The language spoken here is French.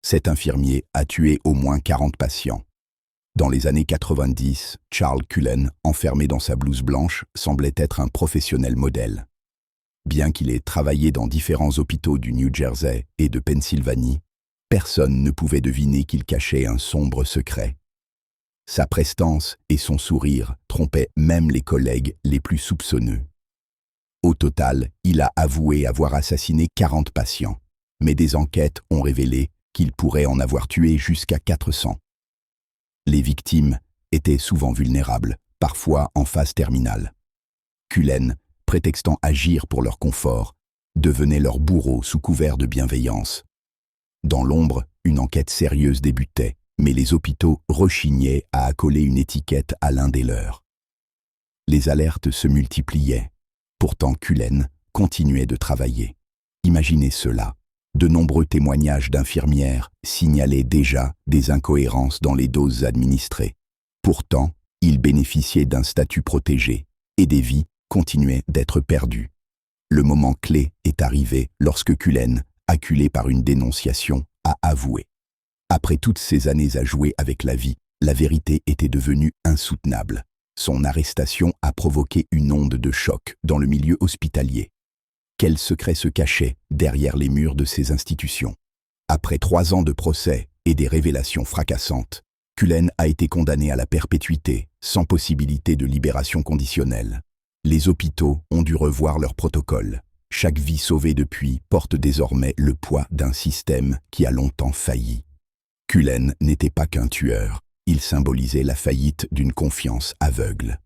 Cet infirmier a tué au moins 40 patients. Dans les années 90, Charles Cullen, enfermé dans sa blouse blanche, semblait être un professionnel modèle. Bien qu'il ait travaillé dans différents hôpitaux du New Jersey et de Pennsylvanie, personne ne pouvait deviner qu'il cachait un sombre secret. Sa prestance et son sourire trompaient même les collègues les plus soupçonneux. Au total, il a avoué avoir assassiné 40 patients, mais des enquêtes ont révélé qu'il pourrait en avoir tué jusqu'à 400. Les victimes étaient souvent vulnérables, parfois en phase terminale. Cullen, prétextant agir pour leur confort, devenait leur bourreau sous couvert de bienveillance. Dans l'ombre, une enquête sérieuse débutait, mais les hôpitaux rechignaient à accoler une étiquette à l'un des leurs. Les alertes se multipliaient. Pourtant Cullen continuait de travailler. Imaginez cela. De nombreux témoignages d'infirmières signalaient déjà des incohérences dans les doses administrées. Pourtant, il bénéficiait d'un statut protégé et des vies continuaient d'être perdues. Le moment clé est arrivé lorsque Cullen, acculé par une dénonciation, a avoué. Après toutes ces années à jouer avec la vie, la vérité était devenue insoutenable. Son arrestation a provoqué une onde de choc dans le milieu hospitalier. Quel secret se cachait derrière les murs de ces institutions? Après 3 ans de procès et des révélations fracassantes, Cullen a été condamné à la perpétuité, sans possibilité de libération conditionnelle. Les hôpitaux ont dû revoir leurs protocoles. Chaque vie sauvée depuis porte désormais le poids d'un système qui a longtemps failli. Cullen n'était pas qu'un tueur, il symbolisait la faillite d'une confiance aveugle.